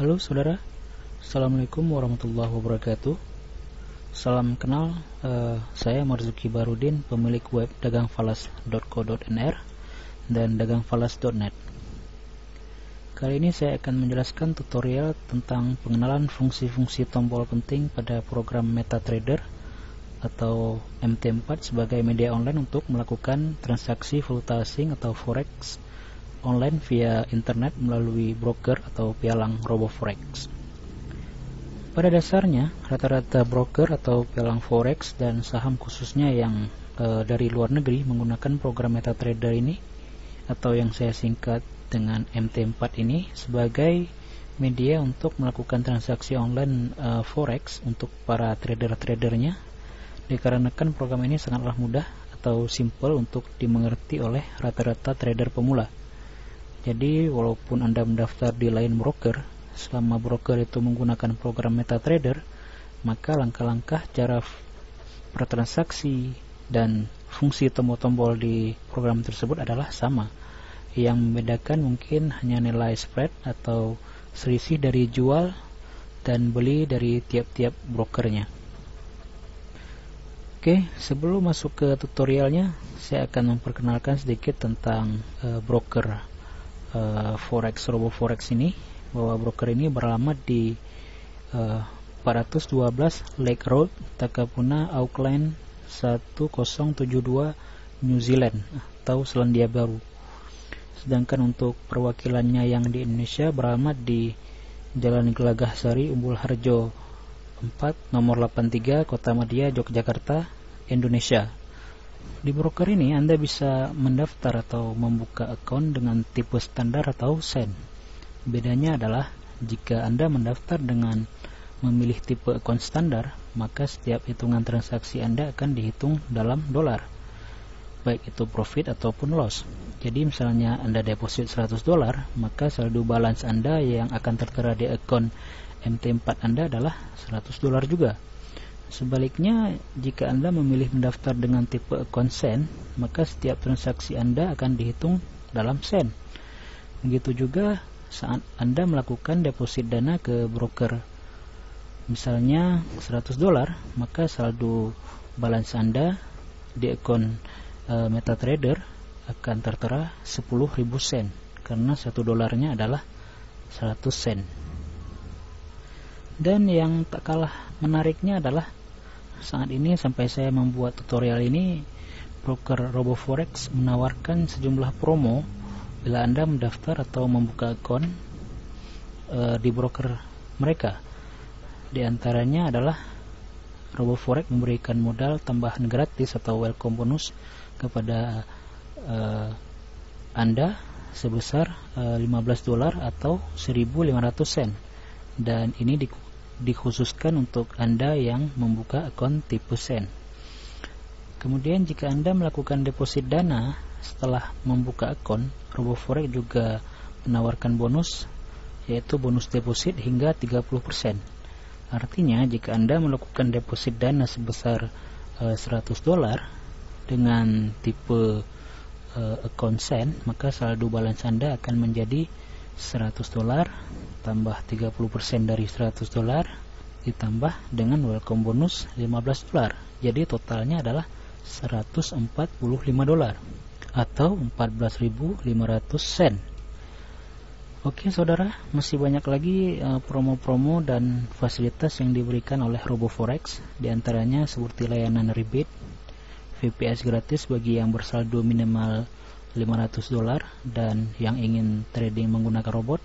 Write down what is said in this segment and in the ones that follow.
Halo saudara, Assalamualaikum warahmatullahi wabarakatuh. Salam kenal, saya Marzuki Barudin, pemilik web dagangfalas.co.nr dan dagangfalas.net. Kali ini saya akan menjelaskan tutorial tentang pengenalan fungsi-fungsi tombol penting pada program MetaTrader atau MT4 sebagai media online untuk melakukan transaksi valuta asing atau forex online via internet melalui broker atau pialang RoboForex. Pada dasarnya, rata-rata broker atau pialang forex dan saham khususnya yang dari luar negeri menggunakan program MetaTrader ini atau yang saya singkat dengan MT4 ini sebagai media untuk melakukan transaksi online forex untuk para trader-tradernya, dikarenakan program ini sangatlah mudah atau simple untuk dimengerti oleh rata-rata trader pemula. Jadi walaupun Anda mendaftar di lain broker, selama broker itu menggunakan program MetaTrader, maka langkah-langkah cara bertransaksi dan fungsi tombol-tombol di program tersebut adalah sama. Yang membedakan mungkin hanya nilai spread atau selisih dari jual dan beli dari tiap-tiap brokernya. Oke, sebelum masuk ke tutorialnya, saya akan memperkenalkan sedikit tentang broker forex RoboForex ini, bahwa broker ini beralamat di 412 Lake Road, Takapuna, Auckland 1072 New Zealand atau Selandia Baru. Sedangkan untuk perwakilannya yang di Indonesia beralamat di Jalan Gelagah Sari, Umbul Harjo 4, nomor 83, Kota Madia, Yogyakarta, Indonesia. Di broker ini Anda bisa mendaftar atau membuka akun dengan tipe standar atau sen. Bedanya adalah jika Anda mendaftar dengan memilih tipe akun standar, maka setiap hitungan transaksi Anda akan dihitung dalam dolar, baik itu profit ataupun loss. Jadi misalnya Anda deposit $100, maka saldo balance Anda yang akan tertera di akun MT4 Anda adalah $100 juga. Sebaliknya, jika Anda memilih mendaftar dengan tipe akun sen, maka setiap transaksi Anda akan dihitung dalam sen. Begitu juga saat Anda melakukan deposit dana ke broker, misalnya $100, maka saldo balance Anda di akun MetaTrader akan tertera 10.000 sen, karena $1 adalah 100 sen. Dan yang tak kalah menariknya adalah saat ini sampai saya membuat tutorial ini, broker RoboForex menawarkan sejumlah promo bila Anda mendaftar atau membuka akun di broker mereka. Di antaranya adalah RoboForex memberikan modal tambahan gratis atau welcome bonus kepada Anda sebesar $15 atau 1.500 sen, dan ini dikhususkan untuk Anda yang membuka akun tipe sen. Kemudian jika Anda melakukan deposit dana setelah membuka akun, RoboForex juga menawarkan bonus, yaitu bonus deposit hingga 30%. Artinya jika Anda melakukan deposit dana sebesar $100 dengan tipe akun sen, maka saldo balance Anda akan menjadi $100 tambah 30% dari $100 ditambah dengan welcome bonus $15. Jadi totalnya adalah $145 atau 14.500 sen. Oke saudara, masih banyak lagi promo-promo dan fasilitas yang diberikan oleh RoboForex, diantaranya seperti layanan rebate, VPS gratis bagi yang bersaldo minimal $500 dan yang ingin trading menggunakan robot,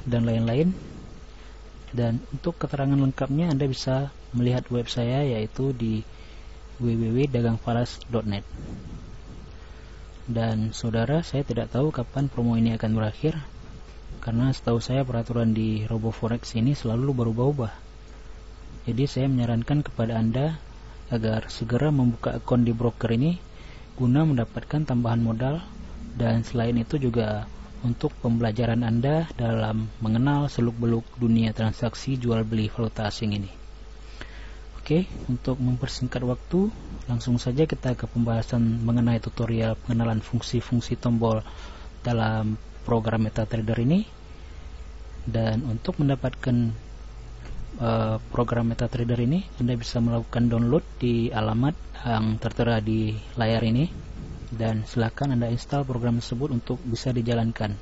dan lain-lain. Dan untuk keterangan lengkapnya Anda bisa melihat web saya, yaitu di www.dagangfalas.net. Dan saudara, saya tidak tahu kapan promo ini akan berakhir, karena setahu saya peraturan di RoboForex ini selalu berubah-ubah. Jadi saya menyarankan kepada Anda agar segera membuka akun di broker ini guna mendapatkan tambahan modal, dan selain itu juga untuk pembelajaran Anda dalam mengenal seluk-beluk dunia transaksi jual beli valuta asing ini. Oke, untuk mempersingkat waktu, langsung saja kita ke pembahasan mengenai tutorial pengenalan fungsi-fungsi tombol dalam program MetaTrader ini. Dan untuk mendapatkan program MetaTrader ini, Anda bisa melakukan download di alamat yang tertera di layar ini, dan silakan Anda install program tersebut untuk bisa dijalankan.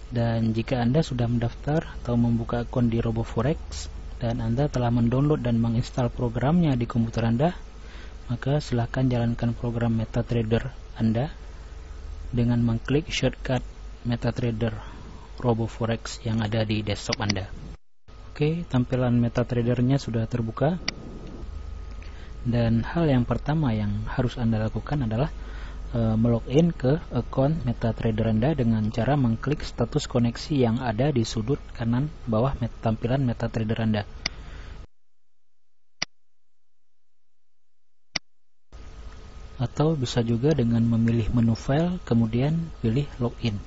Dan jika Anda sudah mendaftar atau membuka akun di RoboForex dan Anda telah mendownload dan menginstal programnya di komputer Anda, maka silakan jalankan program MetaTrader Anda dengan mengklik shortcut MetaTrader RoboForex yang ada di desktop Anda. Oke, tampilan MetaTrader-nya sudah terbuka. Dan hal yang pertama yang harus Anda lakukan adalah melogin ke akun MetaTrader Anda dengan cara mengklik status koneksi yang ada di sudut kanan bawah tampilan MetaTrader Anda. Atau bisa juga dengan memilih menu file, kemudian pilih login.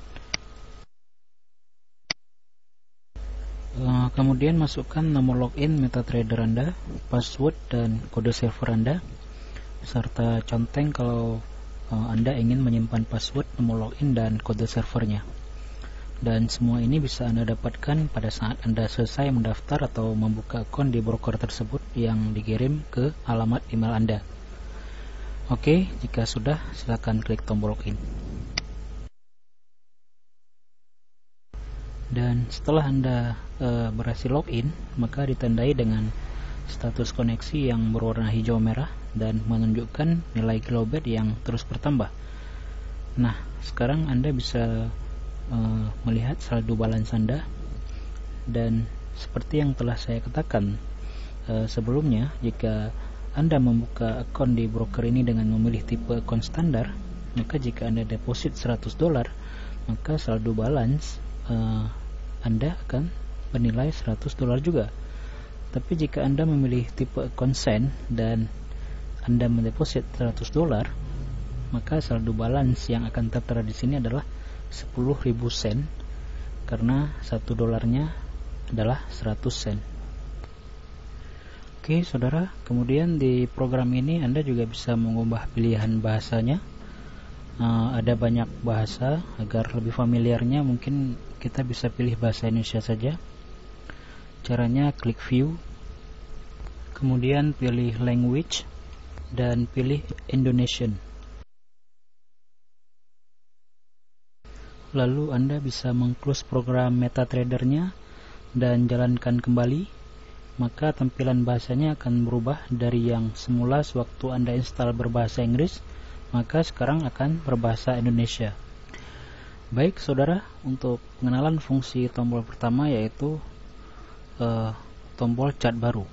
Kemudian masukkan nomor login MetaTrader Anda, password dan kode server Anda, serta conteng kalau Anda ingin menyimpan password, nomor login, dan kode servernya. Dan semua ini bisa Anda dapatkan pada saat Anda selesai mendaftar atau membuka akun di broker tersebut yang dikirim ke alamat email Anda. Oke, jika sudah, silakan klik tombol login. Dan setelah Anda berhasil login, maka ditandai dengan status koneksi yang berwarna hijau merah dan menunjukkan nilai kilobit yang terus bertambah. Nah, sekarang Anda bisa melihat saldo balance Anda, dan seperti yang telah saya katakan sebelumnya, jika Anda membuka akun di broker ini dengan memilih tipe akun standar, maka jika Anda deposit $100, maka saldo balance Anda akan bernilai $100 juga. Tapi jika Anda memilih tipe akun Sen dan Anda mendeposit $100, maka saldo balance yang akan tertera di sini adalah 10.000 sen, karena $1 adalah 100 sen. Oke, saudara, kemudian di program ini Anda juga bisa mengubah pilihan bahasanya. Ada banyak bahasa. Agar lebih familiarnya, mungkin kita bisa pilih bahasa Indonesia saja. Caranya klik view, kemudian pilih language, dan pilih Indonesian. Lalu Anda bisa mengclose program MetaTrader-nya dan jalankan kembali. Maka tampilan bahasanya akan berubah dari yang semula sewaktu Anda install berbahasa Inggris, maka sekarang akan berbahasa Indonesia. Baik, saudara, untuk pengenalan fungsi tombol pertama yaitu tombol chart baru.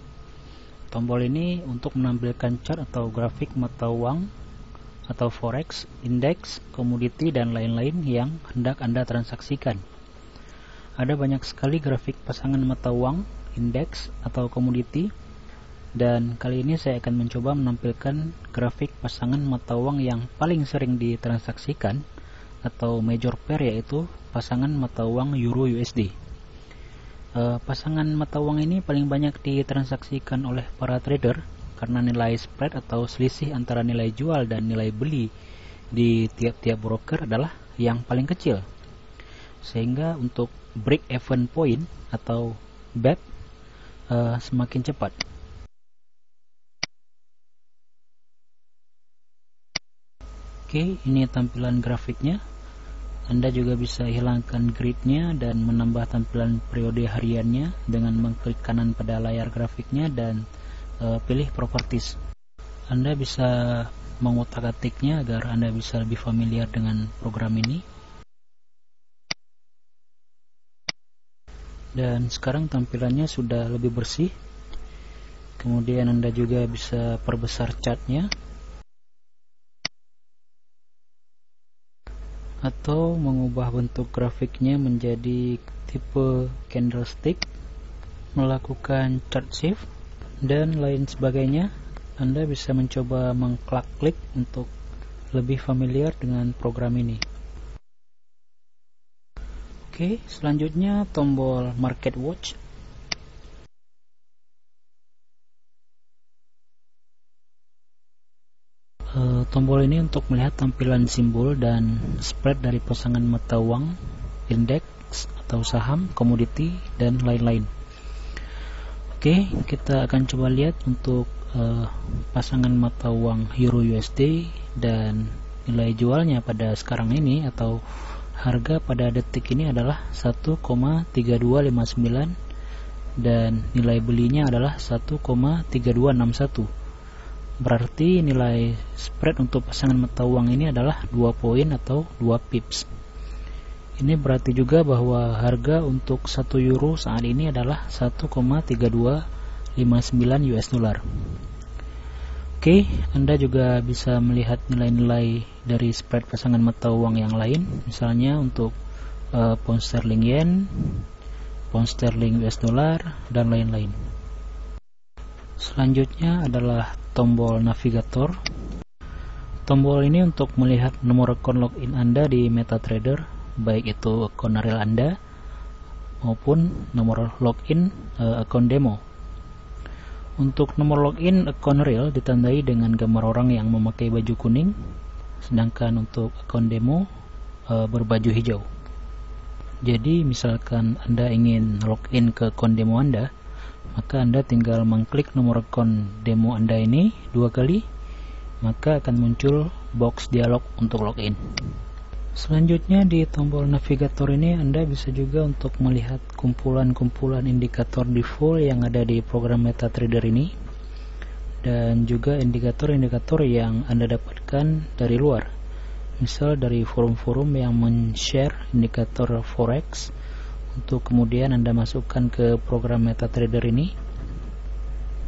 Tombol ini untuk menampilkan chart atau grafik mata uang atau forex, indeks, komoditi, dan lain-lain yang hendak Anda transaksikan. Ada banyak sekali grafik pasangan mata uang, indeks, atau komoditi, dan kali ini saya akan mencoba menampilkan grafik pasangan mata uang yang paling sering ditransaksikan atau major pair, yaitu pasangan mata uang Euro USD. Pasangan mata uang ini paling banyak ditransaksikan oleh para trader karena nilai spread atau selisih antara nilai jual dan nilai beli di tiap-tiap broker adalah yang paling kecil, sehingga untuk break even point atau BEP semakin cepat. Oke, ini tampilan grafiknya. Anda juga bisa hilangkan gridnya dan menambah tampilan periode hariannya dengan mengklik kanan pada layar grafiknya dan pilih properties. Anda bisa mengutak-atiknya agar Anda bisa lebih familiar dengan program ini. Dan sekarang tampilannya sudah lebih bersih. Kemudian Anda juga bisa perbesar chartnya, atau mengubah bentuk grafiknya menjadi tipe candlestick, melakukan chart shift, dan lain sebagainya. Anda bisa mencoba mengklik untuk lebih familiar dengan program ini. Oke, selanjutnya tombol Market Watch. Tombol ini untuk melihat tampilan simbol dan spread dari pasangan mata uang indeks atau saham, komoditi, dan lain-lain. Oke, kita akan coba lihat untuk pasangan mata uang Euro USD dan nilai jualnya pada sekarang ini atau harga pada detik ini adalah 1,3259 dan nilai belinya adalah 1,3261. Berarti nilai spread untuk pasangan mata uang ini adalah 2 poin atau 2 pips. Ini berarti juga bahwa harga untuk 1 euro saat ini adalah 1,3259 US dollar. Oke, Anda juga bisa melihat nilai-nilai dari spread pasangan mata uang yang lain, misalnya untuk pound sterling yen, pound sterling US dollar, dan lain-lain. Selanjutnya adalah tombol navigator. Tombol ini untuk melihat nomor akun login Anda di MetaTrader, baik itu akun real Anda maupun nomor login akun demo. Untuk nomor login akun real ditandai dengan gambar orang yang memakai baju kuning, sedangkan untuk akun demo berbaju hijau. Jadi misalkan Anda ingin login ke akun demo Anda, maka Anda tinggal mengklik nomor akun demo Anda ini 2 kali, maka akan muncul box dialog untuk login. Selanjutnya di tombol navigator ini Anda bisa juga untuk melihat kumpulan-kumpulan indikator default yang ada di program MetaTrader ini, dan juga indikator-indikator yang Anda dapatkan dari luar, misal dari forum-forum yang men-share indikator forex untuk kemudian Anda masukkan ke program MetaTrader ini.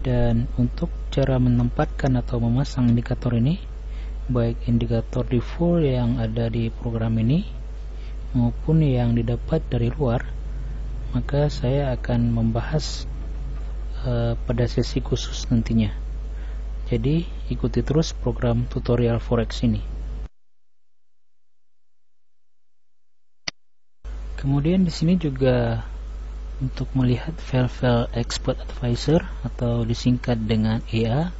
Dan untuk cara menempatkan atau memasang indikator ini, baik indikator default yang ada di program ini maupun yang didapat dari luar, maka saya akan membahas pada sesi khusus nantinya. Jadi ikuti terus program tutorial forex ini. Kemudian di sini juga untuk melihat file-file Expert Advisor atau disingkat dengan EA.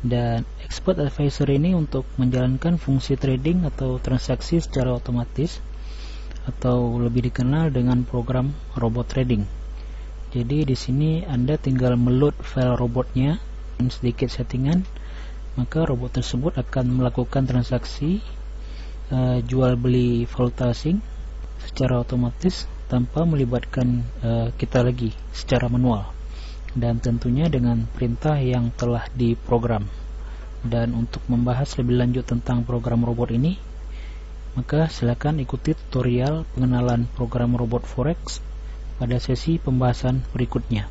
Dan Expert Advisor ini untuk menjalankan fungsi trading atau transaksi secara otomatis, atau lebih dikenal dengan program robot trading. Jadi di sini Anda tinggal meload file robotnya dan sedikit settingan, maka robot tersebut akan melakukan transaksi jual beli valuta asing secara otomatis tanpa melibatkan kita lagi secara manual, dan tentunya dengan perintah yang telah diprogram. Dan untuk membahas lebih lanjut tentang program robot ini, maka silakan ikuti tutorial pengenalan program robot forex pada sesi pembahasan berikutnya.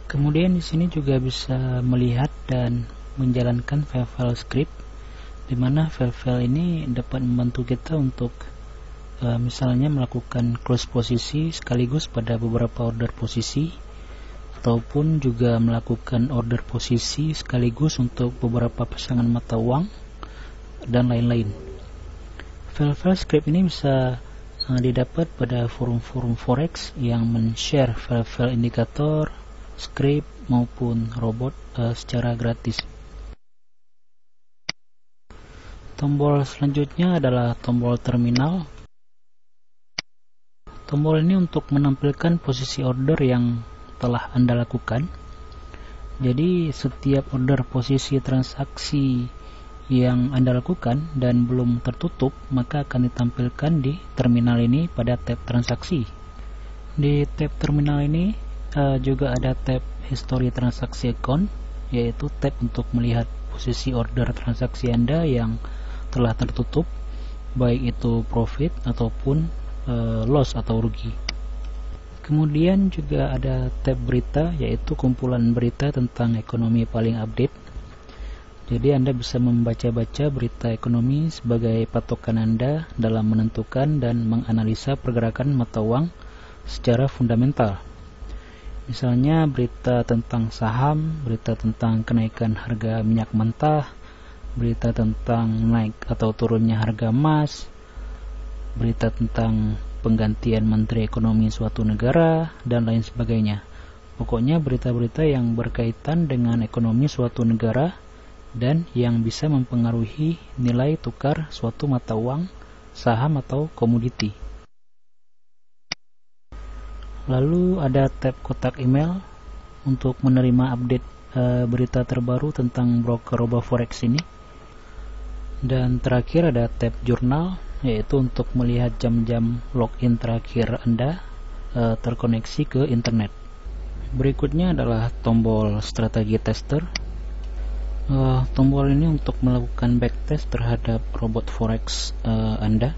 Kemudian di sini juga bisa melihat dan menjalankan file-file script, di mana file-file ini dapat membantu kita untuk misalnya melakukan close posisi sekaligus pada beberapa order posisi, ataupun juga melakukan order posisi sekaligus untuk beberapa pasangan mata uang, dan lain-lain. File-file script ini bisa didapat pada forum-forum forex yang men-share file-file indikator, script maupun robot secara gratis. Tombol selanjutnya adalah tombol terminal. Tombol ini untuk menampilkan posisi order yang telah Anda lakukan. Jadi setiap order posisi transaksi yang Anda lakukan dan belum tertutup, maka akan ditampilkan di terminal ini pada tab transaksi. Di tab terminal ini juga ada tab history transaksi account, yaitu tab untuk melihat posisi order transaksi Anda yang telah tertutup, baik itu profit ataupun loss atau rugi. Kemudian juga ada tab berita, yaitu kumpulan berita tentang ekonomi paling update. Jadi Anda bisa membaca-baca berita ekonomi sebagai patokan Anda dalam menentukan dan menganalisa pergerakan mata uang secara fundamental. Misalnya berita tentang saham, berita tentang kenaikan harga minyak mentah, berita tentang naik atau turunnya harga emas, berita tentang penggantian menteri ekonomi suatu negara, dan lain sebagainya. Pokoknya berita-berita yang berkaitan dengan ekonomi suatu negara dan yang bisa mempengaruhi nilai tukar suatu mata uang, saham atau komoditi. Lalu ada tab kotak email untuk menerima update berita terbaru tentang broker RoboForex ini. Dan terakhir ada tab jurnal, yaitu untuk melihat jam-jam login terakhir Anda terkoneksi ke internet. Berikutnya adalah tombol strategi tester. Tombol ini untuk melakukan backtest terhadap robot forex Anda.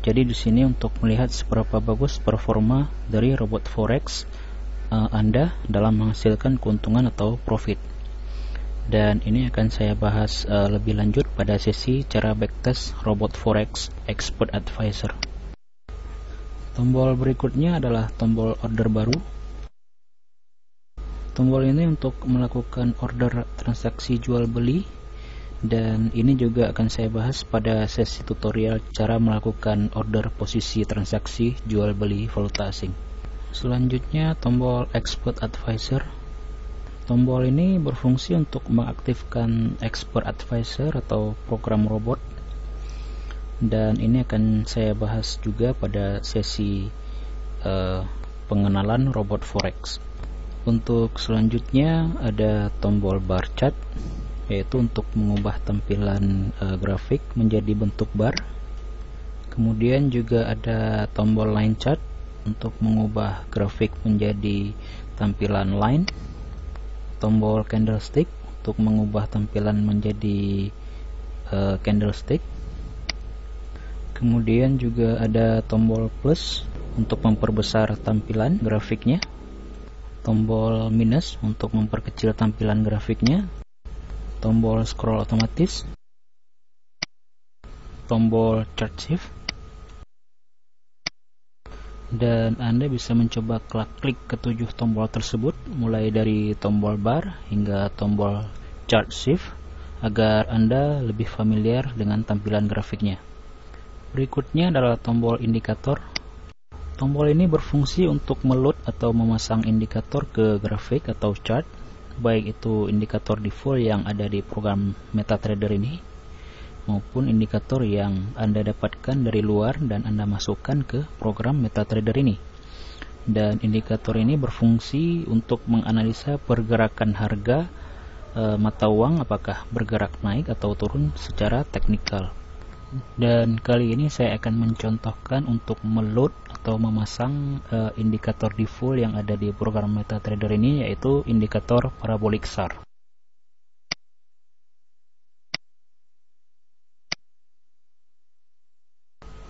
Jadi di sini untuk melihat seberapa bagus performa dari robot forex Anda dalam menghasilkan keuntungan atau profit. Dan ini akan saya bahas lebih lanjut pada sesi cara backtest robot forex Expert Advisor. Tombol berikutnya adalah tombol order baru. Tombol ini untuk melakukan order transaksi jual beli, dan ini juga akan saya bahas pada sesi tutorial cara melakukan order posisi transaksi jual beli valuta asing. Selanjutnya tombol Expert Advisor. Tombol ini berfungsi untuk mengaktifkan Expert Advisor atau program robot, dan ini akan saya bahas juga pada sesi pengenalan robot forex. Untuk selanjutnya ada tombol bar chart, yaitu untuk mengubah tampilan grafik menjadi bentuk bar. Kemudian juga ada tombol line chart untuk mengubah grafik menjadi tampilan line. Tombol candlestick untuk mengubah tampilan menjadi candlestick. Kemudian juga ada tombol plus untuk memperbesar tampilan grafiknya. Tombol minus untuk memperkecil tampilan grafiknya. Tombol scroll otomatis. Tombol chart shift. Dan Anda bisa mencoba klik ketujuh tombol tersebut, mulai dari tombol bar hingga tombol chart shift, agar Anda lebih familiar dengan tampilan grafiknya. Berikutnya adalah tombol indikator. Tombol ini berfungsi untuk meload atau memasang indikator ke grafik atau chart, baik itu indikator default yang ada di program MetaTrader ini, maupun indikator yang Anda dapatkan dari luar dan Anda masukkan ke program MetaTrader ini. Dan indikator ini berfungsi untuk menganalisa pergerakan harga mata uang, apakah bergerak naik atau turun secara teknikal. Dan kali ini saya akan mencontohkan untuk meload atau memasang indikator default yang ada di program MetaTrader ini, yaitu indikator parabolik SAR.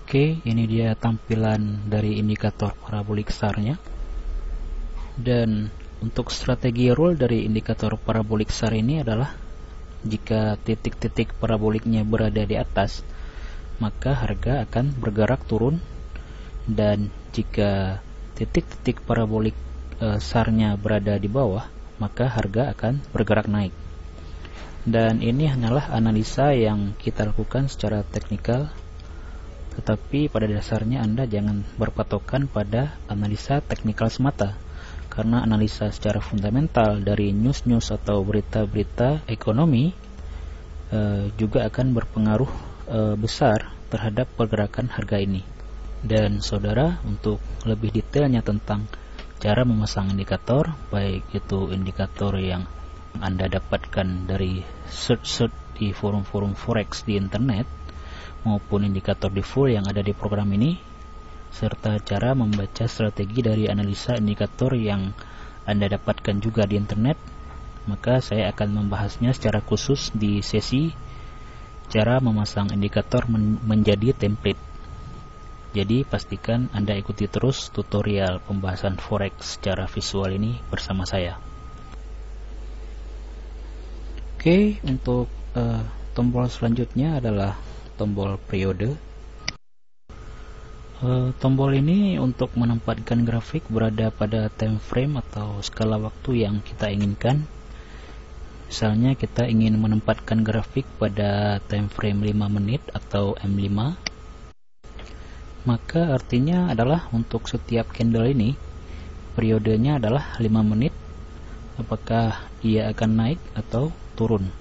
Oke, ini dia tampilan dari indikator parabolik SAR-nya. Dan untuk strategi rule dari indikator parabolik SAR ini adalah jika titik-titik paraboliknya berada di atas, maka harga akan bergerak turun, dan jika titik-titik parabolik SAR-nya berada di bawah, maka harga akan bergerak naik. Dan ini hanyalah analisa yang kita lakukan secara teknikal, tetapi pada dasarnya Anda jangan berpatokan pada analisa teknikal semata, karena analisa secara fundamental dari news-news atau berita-berita ekonomi juga akan berpengaruh besar terhadap pergerakan harga ini. Dan saudara, untuk lebih detailnya tentang cara memasang indikator, baik itu indikator yang Anda dapatkan dari search di forum-forum forex di internet, maupun indikator default yang ada di program ini, serta cara membaca strategi dari analisa indikator yang Anda dapatkan juga di internet, maka saya akan membahasnya secara khusus di sesi cara memasang indikator menjadi template. Jadi pastikan Anda ikuti terus tutorial pembahasan forex secara visual ini bersama saya. Oke, untuk tombol selanjutnya adalah tombol periode. Tombol ini untuk menempatkan grafik berada pada time frame atau skala waktu yang kita inginkan. Misalnya kita ingin menempatkan grafik pada time frame 5 menit atau M5, maka artinya adalah untuk setiap candle ini periodenya adalah 5 menit, apakah ia akan naik atau turun.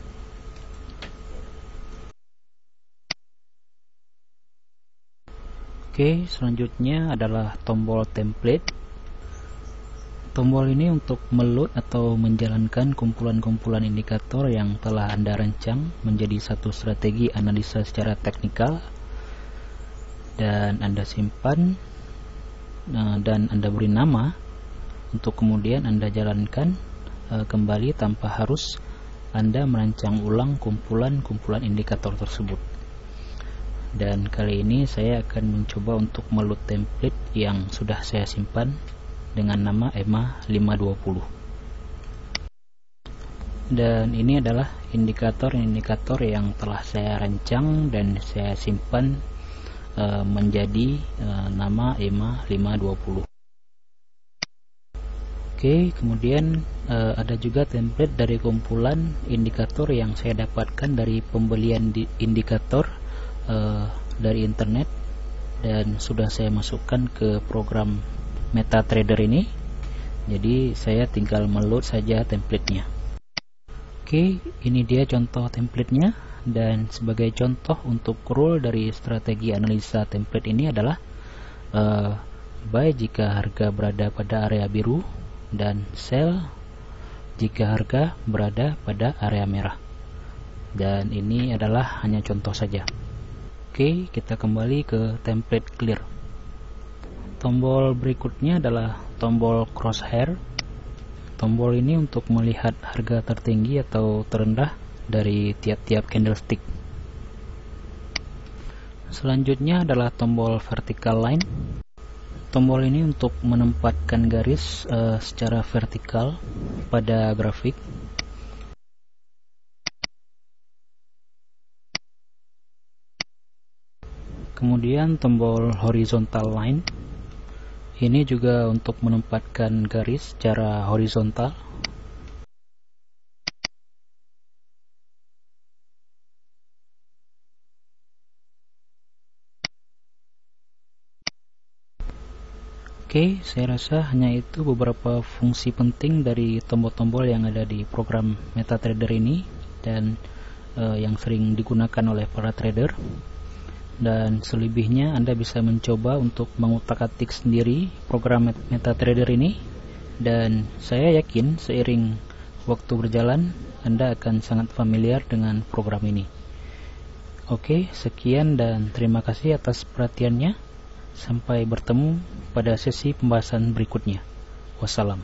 Oke, selanjutnya adalah tombol template. Tombol ini untuk meload atau menjalankan kumpulan-kumpulan indikator yang telah Anda rancang menjadi satu strategi analisa secara teknikal dan Anda simpan dan Anda beri nama untuk kemudian Anda jalankan kembali tanpa harus Anda merancang ulang kumpulan-kumpulan indikator tersebut. Dan kali ini saya akan mencoba untuk meload template yang sudah saya simpan dengan nama EMA 520. Dan ini adalah indikator-indikator yang telah saya rancang dan saya simpan menjadi nama EMA 520. Oke, kemudian ada juga template dari kumpulan indikator yang saya dapatkan dari pembelian indikator dari internet dan sudah saya masukkan ke program MetaTrader ini. Jadi saya tinggal meload saja templatenya. Oke, ini dia contoh templatenya. Dan sebagai contoh untuk rule dari strategi analisa template ini adalah buy jika harga berada pada area biru dan sell jika harga berada pada area merah. Dan ini adalah hanya contoh saja. Oke, kita kembali ke template clear. Tombol berikutnya adalah tombol crosshair. Tombol ini untuk melihat harga tertinggi atau terendah dari tiap-tiap candlestick. Selanjutnya adalah tombol vertical line. Tombol ini untuk menempatkan garis secara vertikal pada grafik. Kemudian tombol horizontal line. Ini juga untuk menempatkan garis secara horizontal. Oke, saya rasa hanya itu beberapa fungsi penting dari tombol-tombol yang ada di program MetaTrader ini dan yang sering digunakan oleh para trader. Dan selebihnya Anda bisa mencoba untuk mengutak-atik sendiri program MetaTrader ini, dan saya yakin seiring waktu berjalan Anda akan sangat familiar dengan program ini. Oke, sekian dan terima kasih atas perhatiannya. Sampai bertemu pada sesi pembahasan berikutnya. Wassalam.